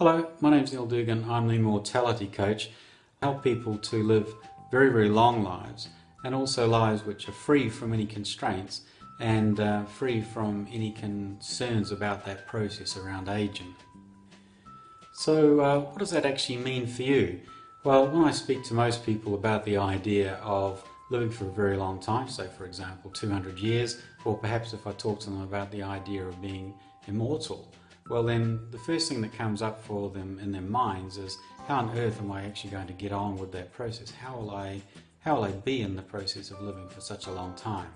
Hello, my name's Dougan. I'm the Immortality coach. I help people to live very, very long lives, and also lives which are free from any constraints and free from any concerns about that process around aging. So what does that actually mean for you? Well, when I speak to most people about the idea of living for a very long time, say for example 200 years, or perhaps if I talk to them about the idea of being immortal, well then the first thing that comes up for them in their minds is, how on earth am I actually going to get on with that process? How will I be in the process of living for such a long time?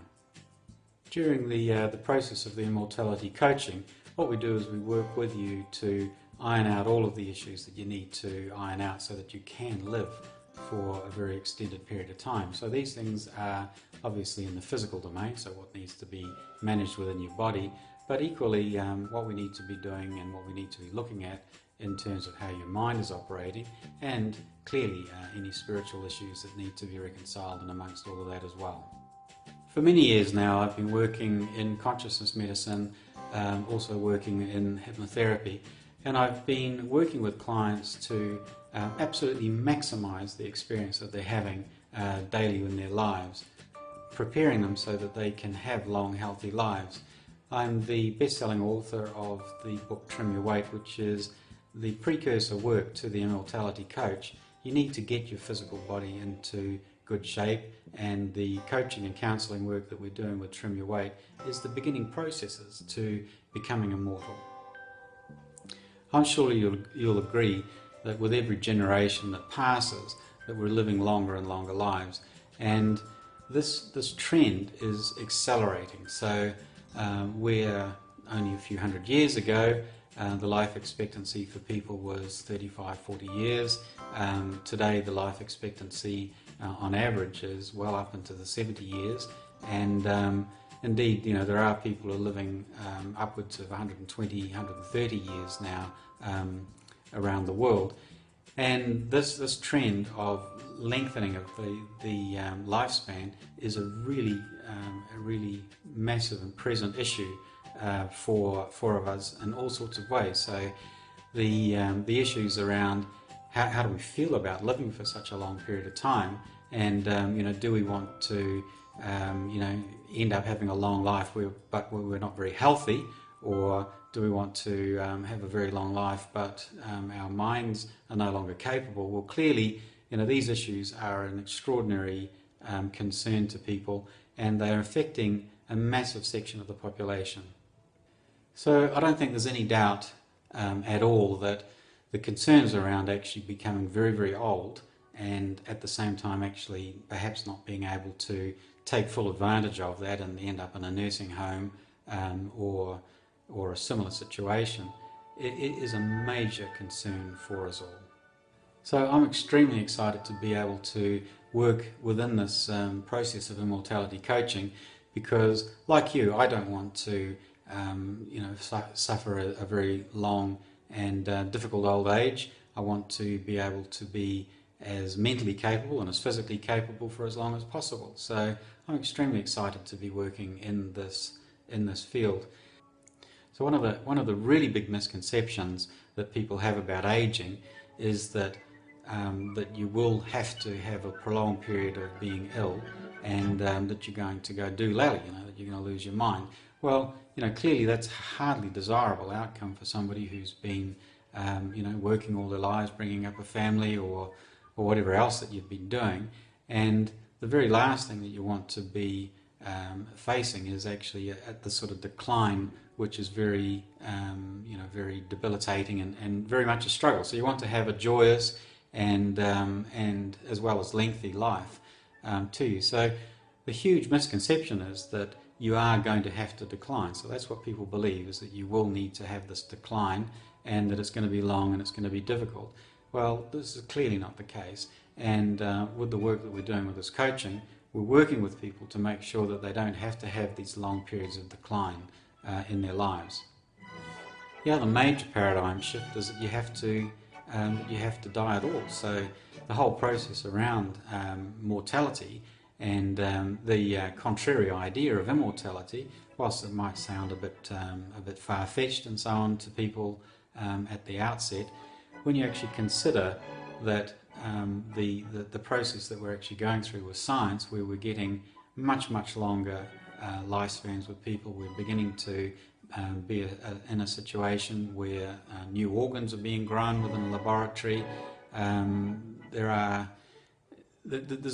During the process of the Immortality coaching, what we do is we work with you to iron out all of the issues that you need to iron out so that you can live for a very extended period of time. So these things are obviously in the physical domain, so what needs to be managed within your body, but equally what we need to be doing and what we need to be looking at in terms of how your mind is operating, and clearly any spiritual issues that need to be reconciled and amongst all of that as well. For many years now I've been working in consciousness medicine, also working in hypnotherapy, and I've been working with clients to absolutely maximize the experience that they're having daily in their lives, preparing them so that they can have long, healthy lives. I'm the best-selling author of the book Trim Your Weight, which is the precursor work to the Immortality Coach. You need to get your physical body into good shape, and the coaching and counselling work that we're doing with Trim Your Weight is the beginning processes to becoming immortal. I'm sure you'll agree that with every generation that passes, that we're living longer and longer lives, and this trend is accelerating. So where only a few hundred years ago the life expectancy for people was 35-40 years, today the life expectancy on average is well up into the 70 years, and indeed, there are people who are living upwards of 120, 130 years now around the world. And this trend of lengthening of the lifespan is a really massive and present issue for of us in all sorts of ways. So the issues around how do we feel about living for such a long period of time, and do we want to end up having a long life but we're not very healthy, or do we want to have a very long life but our minds are no longer capable? Well, clearly, these issues are an extraordinary concern to people, and they're affecting a massive section of the population. So I don't think there's any doubt at all that the concerns around actually becoming very, very old, and at the same time actually perhaps not being able to take full advantage of that and end up in a nursing home or a similar situation, it is a major concern for us all. So I'm extremely excited to be able to work within this process of immortality coaching, because like you, I don't want to suffer a very long and difficult old age. I want to be able to be as mentally capable and as physically capable for as long as possible. So I'm extremely excited to be working in this field. So one of the really big misconceptions that people have about aging is that you will have to have a prolonged period of being ill, and that you're going to go doolally, that you're going to lose your mind. Well, clearly that's a hardly desirable outcome for somebody who's been working all their lives, bringing up a family, or whatever else that you've been doing, and the very last thing that you want to be facing is actually at the sort of decline, which is very very debilitating and very much a struggle. So you want to have a joyous and as well as lengthy life to you. So the huge misconception is that you are going to have to decline. So that's what people believe, is that you will need to have this decline, and that it's going to be long and it's going to be difficult. Well, this is clearly not the case, and with the work that we're doing with this coaching, we're working with people to make sure that they don't have to have these long periods of decline in their lives. The other major paradigm shift is that you have to die at all. So the whole process around mortality and the contrary idea of immortality, whilst it might sound a bit far-fetched and so on to people at the outset, when you actually consider that the process that we're actually going through with science, where we're getting much longer lifespans with people, we're beginning to be in a situation where new organs are being grown within a laboratory. There's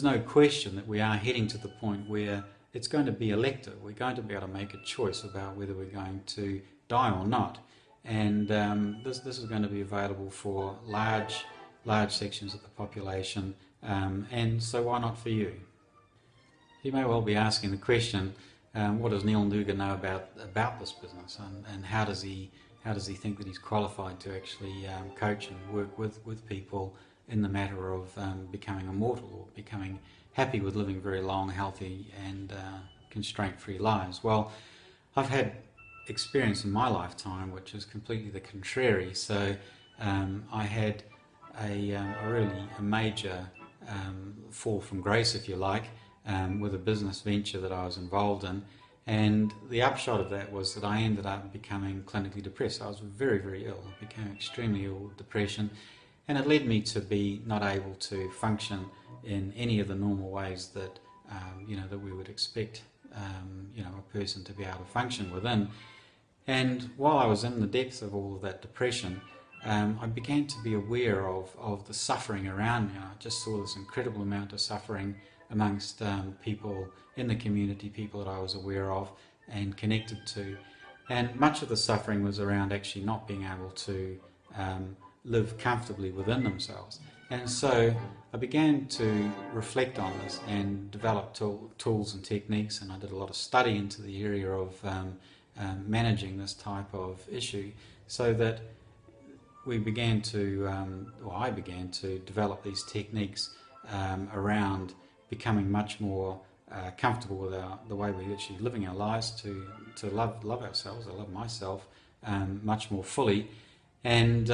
no question that we are heading to the point where it's going to be elective. We're going to be able to make a choice about whether we're going to die or not, and this is going to be available for large sections of the population, and so why not for you? You may well be asking the question, what does Neil Dougan know about this business, and how does he think that he's qualified to actually coach and work with people in the matter of becoming immortal, or becoming happy with living very long, healthy and constraint-free lives? Well, I've had experience in my lifetime which is completely the contrary. So I had a major fall from grace, if you like, with a business venture that I was involved in, and the upshot of that was that I ended up becoming clinically depressed. I was very ill, became extremely ill with depression, and it led me to be not able to function in any of the normal ways that that we would expect a person to be able to function within. And while I was in the depths of all of that depression, I began to be aware of the suffering around me. I just saw this incredible amount of suffering amongst people in the community, people that I was aware of and connected to. And much of the suffering was around actually not being able to live comfortably within themselves. And so I began to reflect on this and develop tools and techniques, and I did a lot of study into the area of managing this type of issue, so that I began to develop these techniques around becoming much more comfortable with the way we're actually living our lives, to love ourselves, I love myself much more fully, and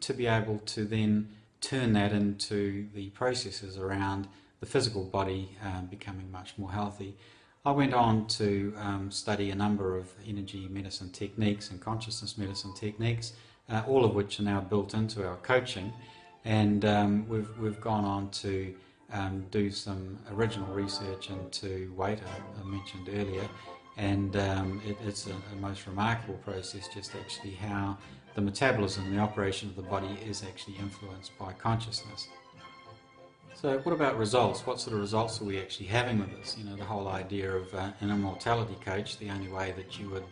to be able to then turn that into the processes around the physical body becoming much more healthy. I went on to study a number of energy medicine techniques and consciousness medicine techniques, all of which are now built into our coaching, and we've gone on to do some original research into weight, I mentioned earlier, and it's a most remarkable process, just actually how the metabolism and the operation of the body is actually influenced by consciousness. So what about results? What sort of results are we actually having with this? The whole idea of an immortality coach, the only way that you would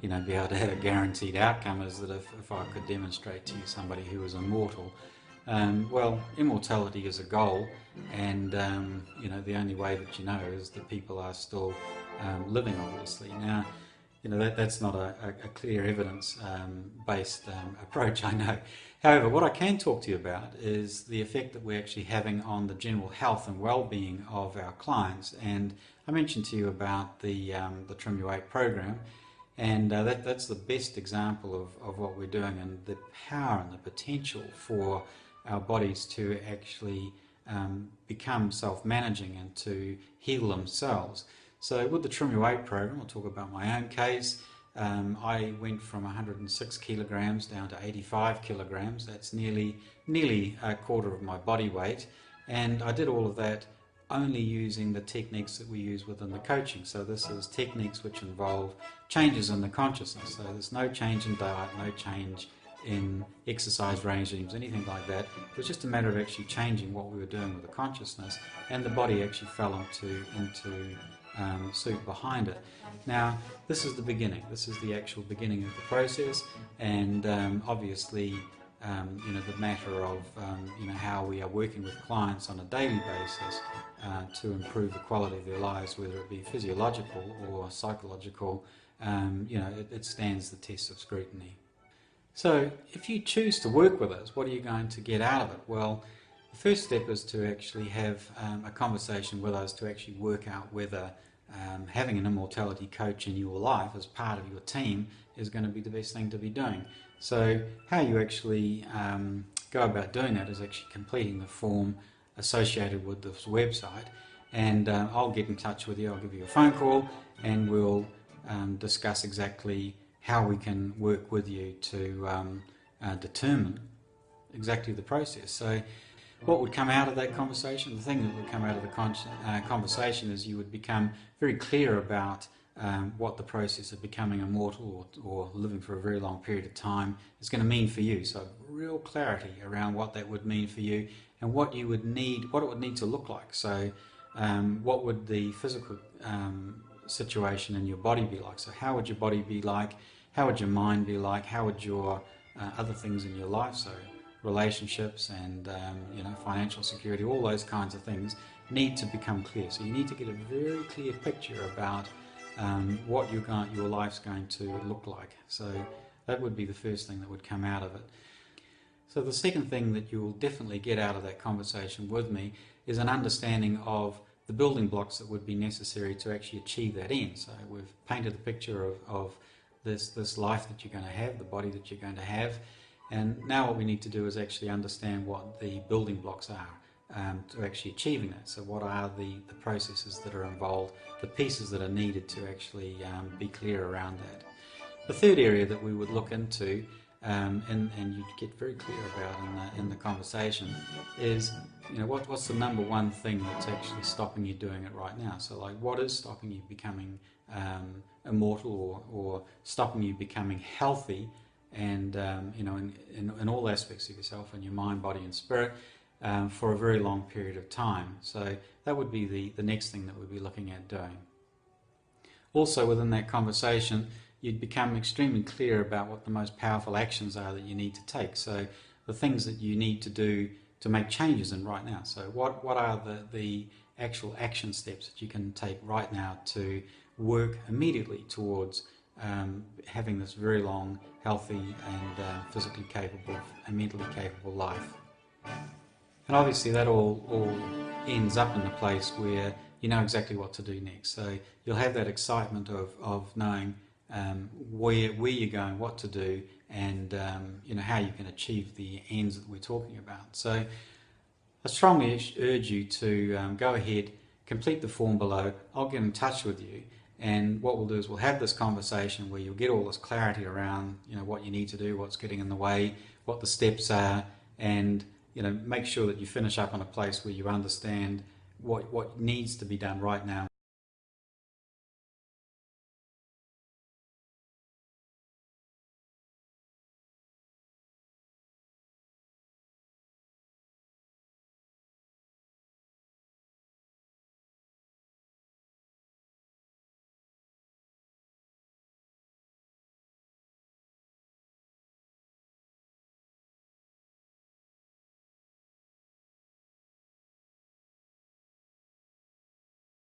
be able to have a guaranteed outcome is that if I could demonstrate to you somebody who was immortal. Well, immortality is a goal, and the only way that you know is that people are still living, obviously. Now, that's not a clear evidence-based approach, I know. However, what I can talk to you about is the effect that we're actually having on the general health and well-being of our clients. And I mentioned to you about the Trim Your Weight program, and that's the best example of what we're doing, and the power and the potential for our bodies to actually become self-managing and to heal themselves. So with the Trim Your Weight program, I'll talk about my own case. I went from 106 kilograms down to 85 kilograms. That's nearly a quarter of my body weight, and I did all of that only using the techniques that we use within the coaching. So this is techniques which involve changes in the consciousness. So there's no change in diet, no change in exercise regimes, anything like that. It was just a matter of actually changing what we were doing with the consciousness, and the body actually fell into suit behind it. Now, this is the beginning. This is the actual beginning of the process, and obviously, the matter of how we are working with clients on a daily basis to improve the quality of their lives, whether it be physiological or psychological, it stands the test of scrutiny. So, if you choose to work with us, what are you going to get out of it? Well, the first step is to actually have a conversation with us to actually work out whether having an immortality coach in your life as part of your team is going to be the best thing to be doing. So how you actually go about doing that is actually completing the form associated with this website, and I'll get in touch with you. I'll give you a phone call, and we'll discuss exactly how we can work with you to determine exactly the process. So what would come out of that conversation? The thing that would come out of the conversation is you would become very clear about what the process of becoming immortal or living for a very long period of time is going to mean for you. So real clarity around what that would mean for you and what you would need, what it would need to look like. So what would the physical situation in your body be like? So how would your body be like? How would your mind be like? How would your other things in your life, so relationships and financial security, all those kinds of things need to become clear. So you need to get a very clear picture about what your life's going to look like. So that would be the first thing that would come out of it. So the second thing that you will definitely get out of that conversation with me is an understanding of the building blocks that would be necessary to actually achieve that end. So we've painted a picture of this life that you're going to have, the body that you're going to have, and now what we need to do is actually understand what the building blocks are to actually achieving that. So what are the processes that are involved, the pieces that are needed to actually be clear around that. The third area that we would look into and you'd get very clear about in the conversation is, what's the number one thing that's actually stopping you doing it right now? So like, what is stopping you becoming immortal or stopping you becoming healthy and in all aspects of yourself, in your mind, body and spirit, for a very long period of time. So that would be the next thing that we'd be looking at doing. Also within that conversation, you'd become extremely clear about what the most powerful actions are that you need to take. So the things that you need to do to make changes in right now. So what are the actual action steps that you can take right now to work immediately towards having this very long, healthy and physically capable and mentally capable life. And obviously that all ends up in a place where you know exactly what to do next. So you'll have that excitement of knowing where you're going, what to do, and how you can achieve the ends that we're talking about. So I strongly urge you to go ahead, complete the form below. I'll get in touch with you, and what we'll do is we'll have this conversation where you'll get all this clarity around what you need to do, what's getting in the way, what the steps are, and make sure that you finish up on a place where you understand what needs to be done right now